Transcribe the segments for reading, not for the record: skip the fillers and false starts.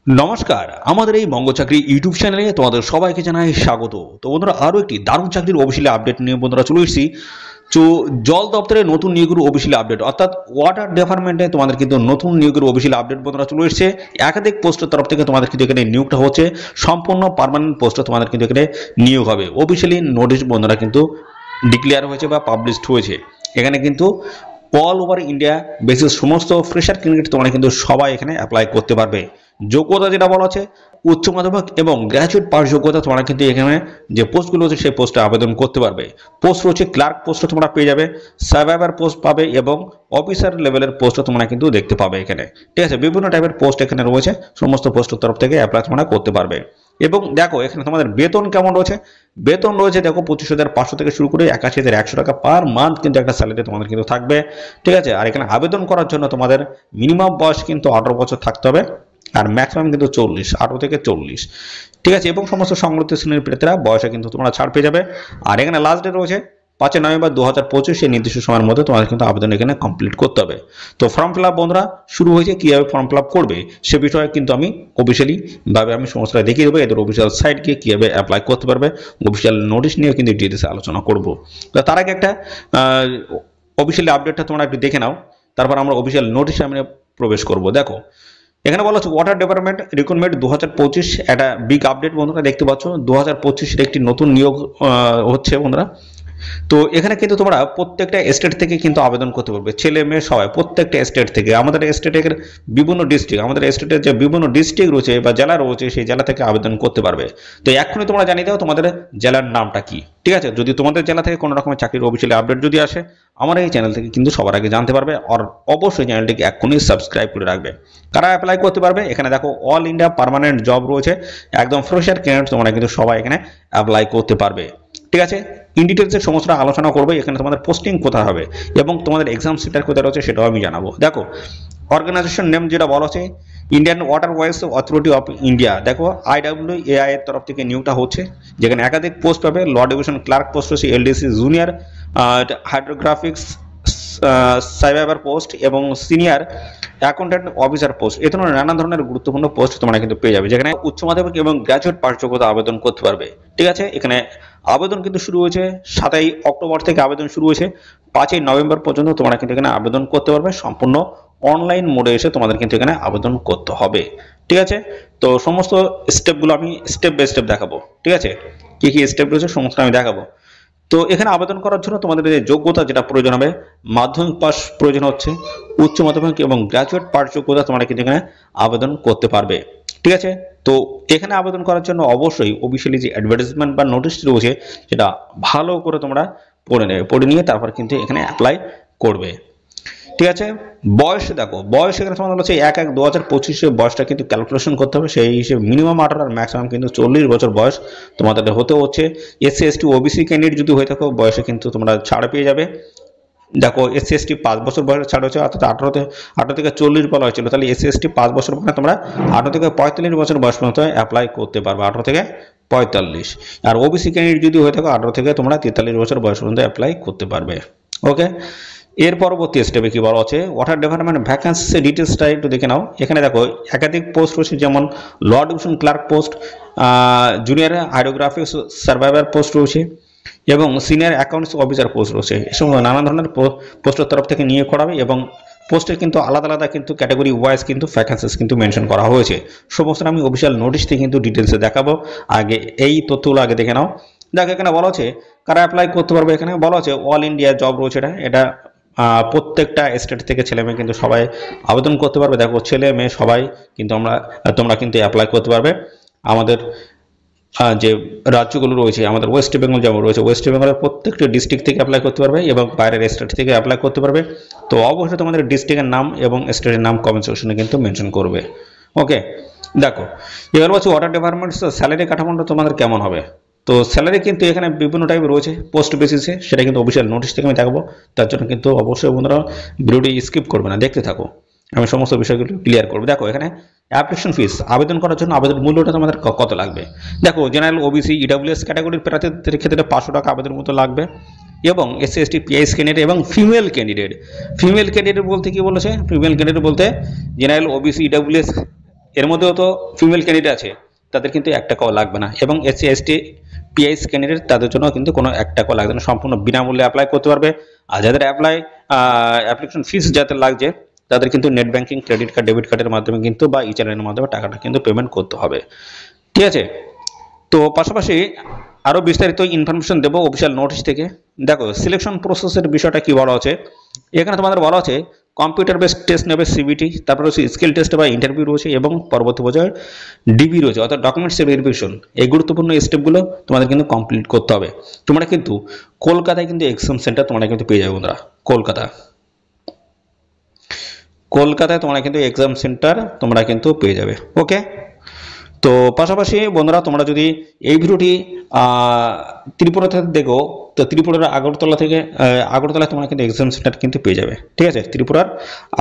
নমস্কার, আমাদের এই বঙ্গ চাকরি ইউটিউব চ্যানেলে তোমাদের সবাইকে জানাই স্বাগত। তো বন্ধুরা, আরও একটি দারুণ চাকরির অফিসিয়ালি আপডেট নিয়ে বন্ধুরা চলে এসেছি। তো জল দপ্তরে নতুন নিয়োগের অফিসিয়ালি আপডেট, অর্থাৎ ওয়াটার ডিপার্টমেন্টে তোমাদের কিন্তু নতুন নিয়োগের অফিসিয়ালি আপডেট বন্ধুরা চলে এসেছে। একাধিক পোস্টের তরফ থেকে তোমাদের কিন্তু এখানে নিয়োগটা হচ্ছে, সম্পূর্ণ পার্মানেন্ট পোস্টে তোমাদের কিন্তু এখানে নিয়োগ হবে। অফিসিয়ালি নোটিশ বন্ধুরা কিন্তু ডিক্লেয়ার হয়েছে বা পাবলিশড হয়েছে। এখানে কিন্তু অল ওভার ইন্ডিয়া বেসিস সমস্ত ফ্রেশার ক্যান্ডিডেট তোমরা কিন্তু সবাই এখানে অ্যাপ্লাই করতে পারবে। যোগ্যতা যেটা বলা আছে, উচ্চ মাধ্যমিক এবং গ্র্যাজুয়েট পাস যোগ্যতা তোমরা কিন্তু এখানে যে পোস্টগুলো আছে সেই পোস্টে আবেদন করতে পারবে। পোস্ট রয়েছে ক্লার্ক পোস্টে তোমরা পেয়ে যাবে, সার্ভাইভার পোস্ট পাবে এবং অফিসার লেভেলের পোস্টও তোমরা কিন্তু দেখতে পাবে এখানে। ঠিক আছে, বিভিন্ন টাইপের পোস্ট এখানে রয়েছে, সমস্ত পোস্টের তরফ থেকে অ্যাপ্লাই তোমরা করতে পারবে। এবং দেখো এখানে তোমাদের বেতন কেমন রয়েছে। বেতন রয়েছে দেখো 25,500 থেকে শুরু করে 81,100 টাকা পার মান্থ কিন্তু একটা স্যালারি তোমাদের কিন্তু থাকবে। ঠিক আছে, আর এখানে আবেদন করার জন্য তোমাদের মিনিমাম বয়স কিন্তু 18 বছর থাকতে হবে, আর ম্যাক্সিমাম কিন্তু 40, 18 থেকে 40। ঠিক আছে, এবং সমস্ত সংরক্ষিত শ্রেণীর প্রার্থীরা বয়সে কিন্তু তোমরা ছাড় পেয়ে যাবে। আর এখানে লাস্ট ডেট রয়েছে 5 নভেম্বর 2025, এই নির্দিষ্ট সময়ের মধ্যে তোমাদের কিন্তু আবেদন এখানে কমপ্লিট করতে হবে। তো ফর্ম ফিল আপ বন্ধুরা শুরু হয়েছে, কীভাবে ফর্ম ফিল আপ করবে সে বিষয়ে কিন্তু আমি অফিসিয়ালি ভাবে আমি সমস্তটা দেখিয়ে দেবো। এদের অফিসিয়াল সাইট গিয়ে কীভাবে অ্যাপ্লাই করতে পারবে, অফিসিয়াল নোটিশ নিয়ে কিন্তু ডিটেলসে আলোচনা করবো। তো তার আগে একটা অফিসিয়ালি আপডেটটা তোমরা একটু দেখে নাও, তারপর আমরা অফিসিয়াল নোটিশে আমি প্রবেশ করব। দেখো এখানে বলা হচ্ছে ওয়াটার ডিপার্টমেন্ট রিক্রুটমেন্ট 2025, একটা বিগ আপডেট বন্ধুরা দেখতে পাচ্ছ। 2025 একটি নতুন নিয়োগ হচ্ছে বন্ধুরা। তো এখানে কিন্তু তোমরা প্রত্যেকটা স্টেট থেকে কিন্তু আবেদন করতে পারবে, ছেলে মেয়ে সবাই প্রত্যেকটা স্টেট থেকে। আমাদের স্টেটের বিভিন্ন ডিস্ট্রিক্ট, আমাদের স্টেটের যে বিভিন্ন ডিস্ট্রিক্ট রয়েছে বা জেলা রয়েছে সেই জেলা থেকে আবেদন করতে পারবে। তো এখনই তোমরা জানিয়ে দাও তোমাদের জেলার নামটা কি। ঠিক আছে, যদি তোমাদের জেলা থেকে কোনো রকমের চাকরির অফিসিয়ালি আপডেট যদি আসে, আমার এই চ্যানেল থেকে কিন্তু সবার আগে জানতে পারবে। আর অবশ্যই চ্যানেলটিকে এখনই সাবস্ক্রাইব করে রাখবে। কারা অ্যাপ্লাই করতে পারবে, এখানে দেখো অল ইন্ডিয়া পার্মানেন্ট জব রয়েছে, একদম ফ্রেশার ক্যান্ডিডেট তোমরা কিন্তু সবাই এখানে অ্যাপ্লাই করতে পারবে। ঠিক আছে, ইন ডিটেলসে সমস্তটা আলোচনা করবে। এখানে তোমাদের পোস্টিং কোথায় হবে এবং তোমাদের এক্সাম সেন্টার কোথায় রয়েছে সেটাও আমি জানাবো। দেখো অর্গানাইজেশন নেম যেটা বলা হচ্ছে Indian waterways authority of India. দেখো IWAI এর তরফ থেকে নিয়োগটা হচ্ছে, যেখানে একাধিক পোস্ট পাবে। ল ডিভিশন ক্লার্ক পোস্ট হচ্ছে, LDC junior hydrographics surveyor post এবং সিনিয়র অ্যাকাউন্ট্যান্ট অফিসার পোস্ট। এ ধরনের নানা ধরনের গুরুত্বপূর্ণ পোস্ট তোমরা কিন্তু পেয়ে যাবে, যেখানে উচ্চ মাধ্যমিক এবং গ্র্যাজুয়েট পাস যোগ্যতা আবেদন করতে পারবে। ঠিক আছে, এখানে আবেদন কিন্তু শুরু হয়েছে 7 অক্টোবর থেকে আবেদন শুরু হয়েছে, 5 নভেম্বর পর্যন্ত তোমরা কিন্তু এখানে আবেদন করতে পারবে। সম্পূর্ণ অনলাইন মোডে এসে তোমাদের কিন্তু এখানে আবেদন করতে হবে। ঠিক আছে, তো সমস্ত স্টেপগুলো আমি স্টেপ বাই স্টেপ দেখাবো। ঠিক আছে, কি কি স্টেপ রয়েছে সমস্ত আমি দেখাবো। তো এখানে আবেদন করার জন্য তোমাদের যে যোগ্যতা যেটা প্রয়োজন হবে, মাধ্যমিক পাস প্রয়োজন হচ্ছে, উচ্চ মাধ্যমিক এবং গ্র্যাজুয়েট পাস যোগ্যতা তোমরা কিন্তু এখানে আবেদন করতে পারবে। ঠিক আছে, তো এখানে আবেদন করার জন্য অবশ্যই অফিসিয়ালি যে অ্যাডভার্টাইজমেন্ট বা নোটিশ রয়েছে সেটা ভালো করে তোমরা পড়ে নেবে, পড়ে নিয়ে তারপর কিন্তু এখানে অ্যাপ্লাই করবে। ঠিক আছে, বয়স দেখো, বয়স এখানে তোমাদের হচ্ছে 1/1/2025 বয়সটা কিন্তু ক্যালকুলেশন করতে হবে। সেই হিসেবে মিনিমাম 18 আর ম্যাক্সিমাম কিন্তু 40 বছর বয়স তোমাদের হতে হচ্ছে। SC ST OBC ক্যান্ডিডেট যদি হয়ে থাকো বয়সে কিন্তু তোমরা ছাড় পেয়ে যাবে। দেখো SC ST 5 বছর বয়সে ছাড় হচ্ছে, অর্থাৎ 18 থেকে 40 বলা হয়েছিল, তাহলে SC ST 5 বছর মানে তোমরা 18 থেকে 45 বছর বয়স পর্যন্ত অ্যাপ্লাই করতে পারবে, 18 থেকে 45। আর OBC ক্যান্ডিডেট যদি হয়ে থাকো 18 থেকে তোমরা 43 বছর বয়স পর্যন্ত অ্যাপ্লাই করতে পারবে। ওকে, এর পরবর্তী স্টেপে কি বলা হচ্ছে, ওয়াটার ডিপার্টমেন্ট ভ্যাকেন্সি ডিটেলসটা একটু দেখে নাও। এখানে দেখো একাধিক পোস্ট রয়েছে, যেমন lower division clerk post, junior hydrographics surveyor post রয়েছে এবং সিনিয়র অ্যাকাউন্টস অফিসার পোস্ট রয়েছে। এসব নানা ধরনের পোস্টের তরফ থেকে নিয়োগ করাবে এবং পোস্টের কিন্তু আলাদা আলাদা কিন্তু ক্যাটাগরি ওয়াইজ কিন্তু ভ্যাকেন্সিস কিন্তু মেনশন করা হয়েছে। সমস্ত আমি অফিসিয়াল নোটিশ থেকে কিন্তু ডিটেলসে দেখাবো। আগে এই তথ্যগুলো আগে দেখে নাও। দেখো এখানে বলা হচ্ছে কারা অ্যাপ্লাই করতে পারবে। এখানে বলা হচ্ছে অল ইন্ডিয়া জব রয়েছে, এটা প্রত্যেকটা স্টেট থেকে ছেলে মেয়ে কিন্তু সবাই আবেদন করতে পারবে। দেখো ছেলে মেয়ে সবাই কিন্তু তোমরা কিন্তু অ্যাপ্লাই করতে পারবে। আমাদের যে রাজ্যগুলো রয়েছে, আমাদের ওয়েস্ট বেঙ্গল যেমন রয়েছে, ওয়েস্ট বেঙ্গলের প্রত্যেকটি ডিস্ট্রিক্ট থেকে অ্যাপ্লাই করতে পারবে এবং বাইরের স্টেট থেকে অ্যাপ্লাই করতে পারবে। তো অবশ্যই তোমাদের ডিস্ট্রিক্টের নাম এবং স্টেটের নাম কমেন্ট সেকশনে কিন্তু মেনশন করবে। ওকে, দেখো এবার বলছি ওয়াটার ডিপার্টমেন্ট স্যালারি কাঠামোটা তোমাদের কেমন হবে। তো স্যালারি কিন্তু এখানে বিভিন্ন টাইপের রয়েছে পোস্ট বেসিসে, সেটা কিন্তু অফিসিয়াল নোটিশ থেকে আমি দেখাবো। তার জন্য কিন্তু অবশ্যই বন্ধুরা ভিডিওটি স্কিপ করবে না, দেখতে থাকো, আমি সমস্ত বিষয়গুলো ক্লিয়ার করবো। দেখো এখানে অ্যাপ্লিকেশন ফিস, আবেদন করার জন্য আবেদন মূল্যটা তোমাদের কত লাগবে। দেখো জেনারেল OBC EWS ক্যাটাগরির প্রার্থীদের ক্ষেত্রে 500 টাকা আবেদন মতো লাগবে এবং SC ST PIS ক্যান্ডিডেট এবং ফিমেল ক্যান্ডিডেট বলতে কি বলেছে, ফিমেল ক্যান্ডিডেট বলতে জেনারেল OBC EWS এর মধ্যেও তো ফিমেল ক্যান্ডিডেট আছে, তাদের কিন্তু 1 টাকাও লাগবে না। এবং এসসি এসটি পিএইচ ক্যান্ডিডেট তাদের জন্য কিন্তু কোনো 1 টাকাও লাগবে না, সম্পূর্ণ বিনামূল্যে অ্যাপ্লাই করতে পারবে। আর যাদের অ্যাপ্লিকেশন ফিস যাদের লাগছে তাদের কিন্তু net banking, credit card, debit কার্ডের মাধ্যমে কিন্তু বা চ্যানেলের মাধ্যমে টাকাটা কিন্তু পেমেন্ট করতে হবে। ঠিক আছে, তো পাশাপাশি আরও বিস্তারিত ইনফরমেশন দেবো অফিসিয়াল নোটিশ থেকে। দেখো সিলেকশন প্রসেসের বিষয়টা কি বলা আছে, এখানে তোমাদের বলা আছে কম্পিউটার বেসড টেস্ট নেবে সিবিটি, তারপরে হচ্ছে স্কিল টেস্ট বা ইন্টারভিউ রয়েছে এবং পরবর্তী পর্যায়ে ডিবি রয়েছে অর্থাৎ ডকুমেন্টস ভেরিফিকেশন। এই গুরুত্বপূর্ণ স্টেপগুলো তোমাদের কিন্তু কমপ্লিট করতে হবে। তোমরা কিন্তু কলকাতায় কিন্তু এক্সাম সেন্টার তোমরা কিন্তু পেয়ে যাবে বন্ধুরা, কলকাতায় তোমরা কিন্তু এক্সাম সেন্টার তোমরা কিন্তু পেয়ে যাবে। ওকে, তো পাশাপাশি বন্ধুরা তোমরা যদি এই ভিডিওটি ত্রিপুরা থেকে দেখো, তো ত্রিপুরার আগরতলায় তোমরা কিন্তু এক্সাম সেন্টার কিন্তু পেয়ে যাবে। ঠিক আছে, ত্রিপুরার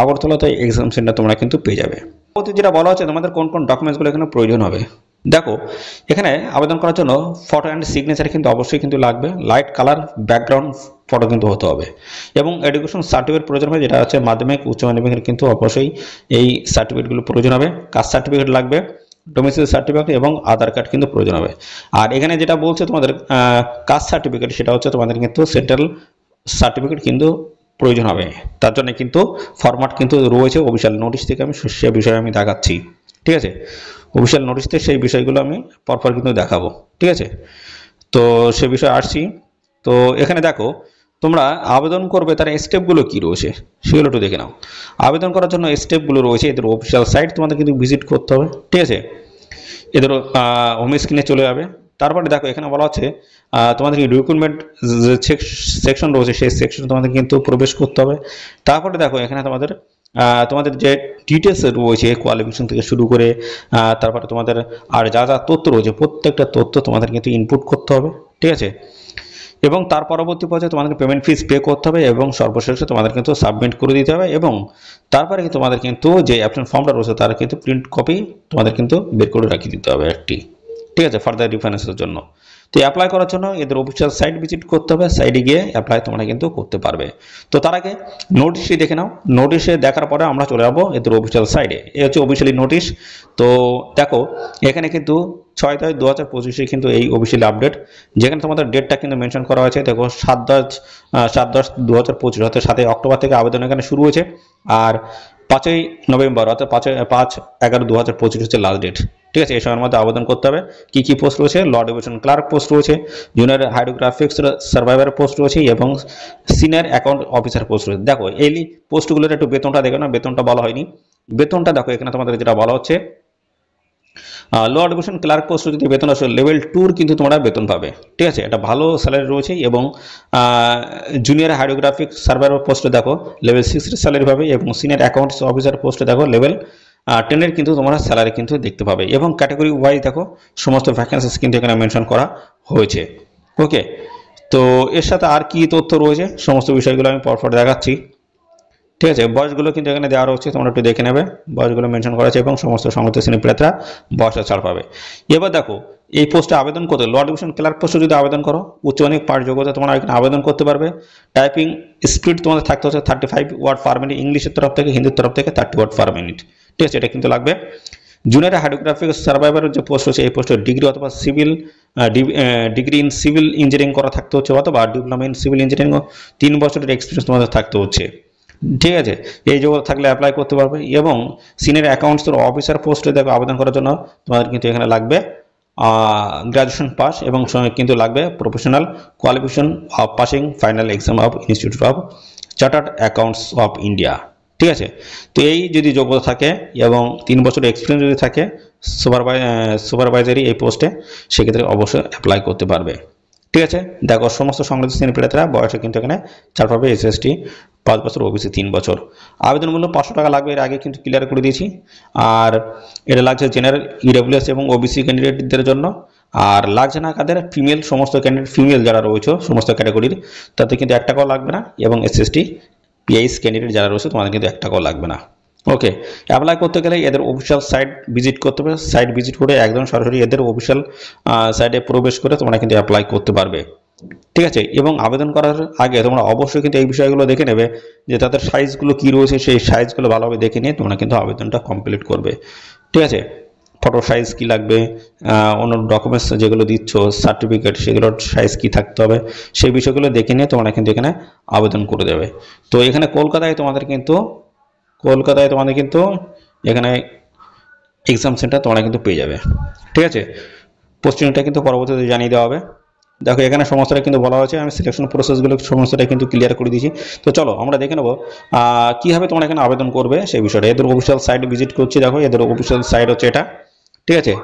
আগরতলাতে এক্সাম সেন্টার তোমরা কিন্তু পেয়ে যাবে। যেটা বলা হচ্ছে তোমাদের কোন কোন ডকুমেন্টসগুলো এখানে প্রয়োজন হবে। দেখো এখানে আবেদন করার জন্য ফটো অ্যান্ড সিগনেচার কিন্তু অবশ্যই কিন্তু লাগবে, লাইট কালার ব্যাকগ্রাউন্ড ফটো কিন্তু হতে হবে, এবং এডুকেশন সার্টিফিকেট প্রয়োজন হবে, যেটা হচ্ছে মাধ্যমিক উচ্চ মাধ্যমিকের কিন্তু অবশ্যই এই সার্টিফিকেটগুলো প্রয়োজন হবে। কাস্ট সার্টিফিকেট লাগবে, ডোমিসাইল সার্টিফিকেট এবং আধার কার্ড কিন্তু প্রয়োজন হবে। আর এখানে যেটা বলছে তোমাদের কাস্ট সার্টিফিকেট, সেটা হচ্ছে তোমাদের কিন্তু সেন্ট্রাল সার্টিফিকেট কিন্তু প্রয়োজন হবে। তার জন্য কিন্তু ফরম্যাট কিন্তু রয়েছে অফিসিয়াল নোটিশ থেকে, আমি সে বিষয়ে আমি দেখাচ্ছি। ঠিক আছে, অফিসিয়াল নোটিশ থেকে সেই বিষয়গুলো আমি পরপর কিন্তু দেখাবো। ঠিক আছে, তো সে বিষয়ে আসছি। তো এখানে দেখো তোমরা আবেদন করবে তার স্টেপগুলো কি রয়েছে সেগুলো একটু দেখে নাও। আবেদন করার জন্য স্টেপগুলো রয়েছে, এদের অফিসিয়াল সাইট তোমাদের কিন্তু ভিজিট করতে হবে। ঠিক আছে, এদের হোম স্ক্রিনে চলে যাবে। তারপরে দেখো এখানে বলা হচ্ছে তোমাদের রিক্রুটমেন্ট যে সেকশন রয়েছে সেই সেকশনে তোমাদের কিন্তু প্রবেশ করতে হবে। তারপরে দেখো এখানে তোমাদের যে ডিটেলস রয়েছে কোয়ালিফিকেশন থেকে শুরু করে তারপরে তোমাদের আর যা যা তথ্য রয়েছে প্রত্যেকটা তথ্য তোমাদের কিন্তু ইনপুট করতে হবে। ঠিক আছে, এবং তার পরবর্তী পর্যায়ে তোমাদের পেমেন্ট ফিস পে করতে হবে এবং সর্বশেষে তোমাদের কিন্তু সাবমিট করে দিতে হবে। এবং তারপরে তোমাদের কিন্তু যে অ্যাপ্লিকেশন ফর্মটা রয়েছে তার কিন্তু প্রিন্ট কপি তোমাদের কিন্তু বের করে রাখিয়ে দিতে হবে একটি। ঠিক আছে, ফার্দার রেফারেন্সের জন্য। তো অ্যাপ্লাই করার জন্য এদের অফিসিয়াল সাইট ভিজিট করতে হবে, সাইটে গিয়ে অ্যাপ্লাই তোমরা কিন্তু করতে পারবে। তো তার আগে নোটিশটি দেখে নাও। নোটিশে দেখার পরে আমরা চলে যাবো এদের অফিসিয়াল সাইটে। এই হচ্ছে অফিসিয়ালি নোটিশ। তো দেখো এখানে কিন্তু 6/10/2025 কিন্তু এই অফিসিয়াল আপডেট, যেখানে তোমাদের ডেটটা কিন্তু মেনশন করা হয়েছে। দেখো 7/10/2025 অর্থাৎ 7 অক্টোবর থেকে আবেদন এখানে শুরু হয়েছে, আর 5 নভেম্বর অর্থাৎ 5/11/2025 হচ্ছে লাস্ট ডেট। ঠিক আছে, এই সময়ের মধ্যে আবেদন করতে হবে। কি কি পোস্ট রয়েছে, ল ডিভিশন ক্লার্ক পোস্ট রয়েছে, জুনিয়র হাইড্রোগ্রাফিক্স সার্ভাইভার পোস্ট রয়েছে এবং সিনিয়র অ্যাকাউন্ট অফিসার পোস্ট রয়েছে। দেখো এই পোস্টগুলোর একটু বেতনটা দেখো না, বেতনটা বলা হয়নি। বেতনটা দেখো এখানে তোমাদের যেটা বলা হচ্ছে ল ডিভিশন ক্লার্ক পোস্ট যদি বেতন আসে লেভেল 2 কিন্তু তোমরা বেতন পাবে। ঠিক আছে, এটা ভালো স্যালারি রয়েছে। এবং জুনিয়র হাইড্রোগ্রাফিক সার্ভাইভার পোস্টে দেখো লেভেল 6 এর স্যালারি পাবে, এবং সিনিয়র অ্যাকাউন্টস অফিসার পোস্টে দেখো লেভেল 10 এর কিন্তু তোমরা স্যালারি কিন্তু দেখতে পাবে। এবং ক্যাটাগরি ওয়াইজ দেখো সমস্ত ভ্যাকেন্সিস কিন্তু এখানে মেনশন করা হয়েছে। ওকে, তো এর সাথে আর কি তথ্য রয়েছে সমস্ত বিষয়গুলো আমি পরপর দেখাচ্ছি। ঠিক আছে, বয়সগুলো কিন্তু এখানে দেওয়া রয়েছে, তোমরা একটু দেখে নেবে। বয়সগুলো মেনশন করা আছে এবং সমস্ত সংযুক্ত শ্রেণী প্রার্থীরা বয়সের ছাড় পাবে। এবার দেখো এই পোস্টে আবেদন করতে ল ডিভিশন ক্লার্ক পোস্টে যদি আবেদন করো উচ্চ মাধ্যমিক পাস যোগ্যতা তোমরা এখানে আবেদন করতে পারবে। টাইপিং স্পিড তোমাদের থাকতে হচ্ছে 35 ওয়ার্ড পার মিনিট, ইংলিশের তরফ থেকে, হিন্দির তরফ থেকে 30 ওয়ার্ড পার মিনিট। ঠিক আছে, এটা কিন্তু লাগবে। জুনিয়র হাইড্রোগ্রাফিক সার্ভাইভারের যে পোস্ট হচ্ছে এই পোস্টে ডিগ্রি অথবা ডিগ্রি ইন সিভিল ইঞ্জিনিয়ারিং করা থাকতে হচ্ছে, অথবা ডিপ্লোমা ইন সিভিল ইঞ্জিনিয়ারিং 3 বছরের এক্সপিরিয়েন্স তোমাদের থাকতে হচ্ছে। ঠিক আছে, এই যোগ্যতা থাকলে অ্যাপ্লাই করতে পারবে। এবং সিনিয়র অ্যাকাউন্টস অফিসার পোস্টে দেখো আবেদন করার জন্য তোমাদের কিন্তু এখানে লাগবে গ্রাজুয়েশন পাস, এবং কিন্তু লাগবে professional qualification of passing final exam of institute of chartered accounts of India. ঠিক আছে, তো এই যদি যোগ্যতা থাকে এবং 3 বছরের এক্সপিরিয়েন্স যদি থাকে সুপারভাইজারি এই পোস্টে, সেক্ষেত্রে অবশ্যই অ্যাপ্লাই করতে পারবে। ঠিক আছে, দেখো সমস্ত সংশ্লিষ্ট শ্রেণী প্রার্থীরা বয়সে কিন্তু এখানে ছাড় পাবে। SST 5 বছর, ওবিসি 3 বছর। আবেদন মূল্য 500 টাকা লাগবে, এর আগে কিন্তু ক্লিয়ার করে দিয়েছি। আর এটা লাগছে জেনারেল, EWS এবং ওবিসি ক্যান্ডিডেটদের জন্য। আর লাগছে না কাদের, ফিমেল, সমস্ত ক্যান্ডিডেট ফিমেল যারা রয়েছে সমস্ত ক্যাটাগরির তাতে কিন্তু 1 টাকাও লাগবে না। এবং SST PH ক্যান্ডিডেট যারা রয়েছে তোমাদের কিন্তু 1 টাকাও লাগবে না। ওকে, অ্যাপ্লাই করতে গেলে এদের অফিসিয়াল সাইট ভিজিট করতে হবে। সাইট ভিজিট করে একদম সরাসরি এদের অফিসিয়াল সাইটে প্রবেশ করে তোমরা কিন্তু অ্যাপ্লাই করতে পারবে। ঠিক আছে, এবং আবেদন করার আগে তোমরা অবশ্যই কিন্তু এই বিষয়গুলো দেখে নেবে যে তাদের সাইজগুলো কি রয়েছে, সেই সাইজগুলো ভালোভাবে দেখে নিয়ে তোমরা কিন্তু আবেদনটা কমপ্লিট করবে। ঠিক আছে। ফটো সাইজ কি লাগবে, অন্য ডকুমেন্টস যেগুলো দিচ্ছ সার্টিফিকেট সেগুলোর সাইজ কি থাকতে হবে, সেই বিষয়গুলো দেখে নিয়ে তোমরা কিন্তু এখানে আবেদন করে দেবে। তো এখানে কলকাতায় তোমাদের কিন্তু এখানে এক্সাম সেন্টার তোমরা কিন্তু পেয়ে যাবে। ঠিক আছে, পোস্টিংটা কিন্তু পরবর্তীতে জানিয়ে দেওয়া হবে। দেখো এখানে সমস্তটা কিন্তু বলা হয়েছে, আমি সিলেকশন প্রসেসগুলো সমস্তটা কিন্তু ক্লিয়ার করে দিয়েছি। তো চলো আমরা দেখে নেবো কীভাবে তোমরা এখানে আবেদন করবে সেই বিষয়টা। এদের অফিসিয়াল সাইট ভিজিট করছি। দেখো এদের অফিসিয়াল সাইট হচ্ছে এটা। ঠিক আছে,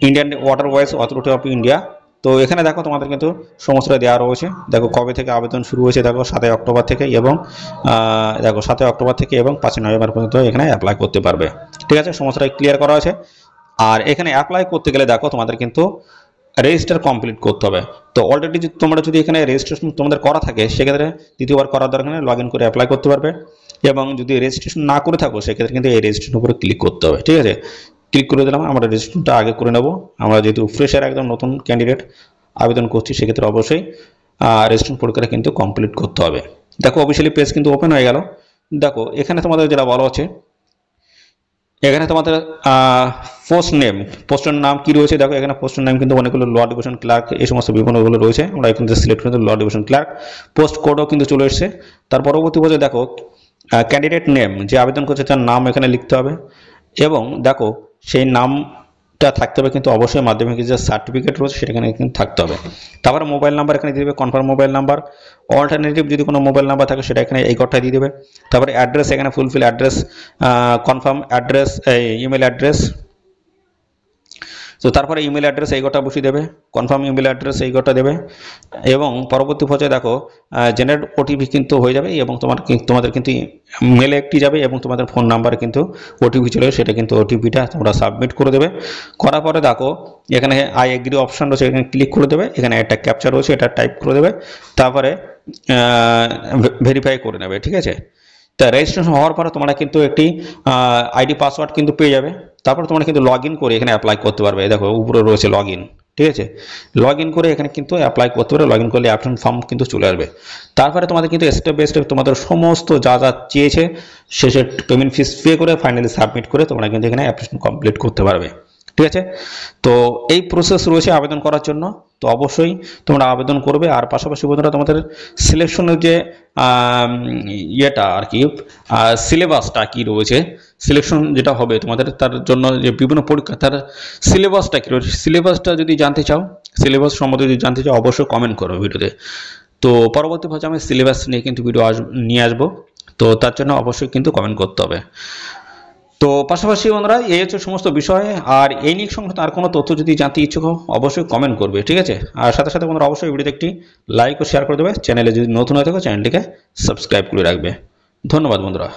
Indian waterways authority of India. তো এখানে দেখো তোমাদের কিন্তু সমস্তটা দেওয়া রয়েছে। দেখো কবে থেকে আবেদন শুরু হয়েছে, দেখো 7 অক্টোবর থেকে এবং দেখো 7 অক্টোবর থেকে এবং 5 নভেম্বর পর্যন্ত এখানে অ্যাপ্লাই করতে পারবে। ঠিক আছে, সমস্তটা ক্লিয়ার করা আছে। আর এখানে অ্যাপ্লাই করতে গেলে দেখো তোমাদের কিন্তু রেজিস্টার কমপ্লিট করতে হবে। তো অলরেডি তোমরা যদি এখানে রেজিস্ট্রেশন তোমাদের করা থাকে সেক্ষেত্রে দ্বিতীয়বার করার দরকার নেই, লগ ইন করে অ্যাপ্লাই করতে পারবে। এবং যদি রেজিস্ট্রেশন না করে থাকো সেক্ষেত্রে কিন্তু এই রেজিস্ট্রেশনের উপরে ক্লিক করতে হবে। ঠিক আছে, ক্লিক করে দিলাম। আমরা রেজিস্ট্রেশনটা আগে করে নেব। আমরা যেহেতু ফ্রেশার একদম নতুন ক্যান্ডিডেট আবেদন করছি সেক্ষেত্রে অবশ্যই রেজিস্ট্রেশন প্রক্রিয়া কিন্তু কমপ্লিট করতে হবে। দেখো অফিসিয়ালি পেজ কিন্তু ওপেন হয়ে গেল। দেখো এখানে তোমাদের যেটা বলা হচ্ছে, এখানে তোমাদের পোস্টের নাম কি রয়েছে। দেখো এখানে পোস্টের নাম কিন্তু অনেকগুলো ল ডিভিশন ক্লার্ক এই সমস্ত বিভিন্নগুলো রয়েছে। আমরা এখান থেকে সিলেক্ট করে ল ডিভিশন ক্লার্ক। পোস্ট কোডও কিন্তু চলে এসেছে। তার পরবর্তী পর্যায়ে দেখো ক্যান্ডিডেট নেম, যে আবেদন করছে তার নাম এখানে লিখতে হবে। এবং দেখো সেই নামটা থাকতে হবে কিন্তু অবশ্যই মাধ্যমিক যে সার্টিফিকেট রয়েছে সেটা এখানে কিন্তু থাকতে হবে। তারপরে মোবাইল নাম্বার এখানে দিয়ে দেবে, কনফার্ম মোবাইল নাম্বার। অল্টারনেটিভ যদি কোনো মোবাইল নাম্বার থাকে সেটা এখানে এই ঘরটায় দিয়ে দেবে। তারপরে অ্যাড্রেস, এখানে fulfil address, confirm address, email address. তো তারপরে ইমেল অ্যাড্রেস এই ঘরটা বসিয়ে দেবে, কনফার্ম ইমেল অ্যাড্রেস এই ঘরটা দেবে। এবং পরবর্তী পর্যায়ে দেখো জেনারেট ওটিপি কিন্তু হয়ে যাবে এবং তোমাদের কিন্তু মেলে একটি যাবে এবং তোমাদের ফোন নাম্বারে কিন্তু ওটিপি চলে, সেটা কিন্তু ওটিপিটা তোমরা সাবমিট করে দেবে। করার পরে দেখো এখানে আই এগ্রি অপশান রয়েছে, এখানে ক্লিক করে দেবে। এখানে একটা ক্যাপচার রয়েছে, এটা টাইপ করে দেবে। তারপরে ভেরিফাই করে নেবে। ঠিক আছে, তা রেজিস্ট্রেশন হওয়ার পরে তোমরা কিন্তু একটি আইডি পাসওয়ার্ড কিন্তু পেয়ে যাবে। তারপর তোমরা কিন্তু লগ ইন করে এখানে অ্যাপ্লাই করতে পারবে। দেখো উপরে রয়েছে লগ ইন। ঠিক আছে, লগ ইন করে এখানে কিন্তু অ্যাপ্লাই করতে পারবে। লগ ইন করলে অ্যাপ্লিকেশন ফর্ম কিন্তু চলে আসবে। তারপরে তোমাদের কিন্তু স্টেপ বাই স্টেপ তোমাদের সমস্ত যা যা চেয়েছে শেষে পেমেন্ট ফিস পে করে ফাইনালি সাবমিট করে তোমরা কিন্তু এখানে অ্যাপ্লিকেশন কমপ্লিট করতে পারবে। ঠিক আছে, তো এই প্রসেস রয়েছে আবেদন করার জন্য। তো অবশ্যই তোমরা আবেদন করবে। আর পাশাপাশি বন্ধুরা তোমাদের সিলেকশনের যে ইয়েটা আর কি সিলেবাসটা কি রয়েছে, সিলেকশন যেটা হবে তোমাদের তার জন্য যে বিভিন্ন পরীক্ষা তার সিলেবাসটা কী রয়েছে, সিলেবাসটা যদি জানতে চাও, সিলেবাস সম্বন্ধে যদি জানতে চাও অবশ্যই কমেন্ট করো ভিডিওতে। তো পরবর্তী পর্যায়ে আমি সিলেবাস নিয়ে কিন্তু ভিডিও নিয়ে আসবো। তো তার জন্য অবশ্যই কিন্তু কমেন্ট করতে হবে। তো পাশাপাশি বন্ধুরা এই হচ্ছে সমস্ত বিষয়। আর এই নিয়ে সংক্রান্ত আর কোনো তথ্য যদি জানতে ইচ্ছুক হও অবশ্যই কমেন্ট করবে। ঠিক আছে, আর সাথে সাথে বন্ধুরা অবশ্যই ভিডিওতে একটি লাইক ও শেয়ার করে দেবে। চ্যানেলে যদি নতুন হয়ে থাকো চ্যানেলটিকে সাবস্ক্রাইব করে রাখবে। ধন্যবাদ বন্ধুরা।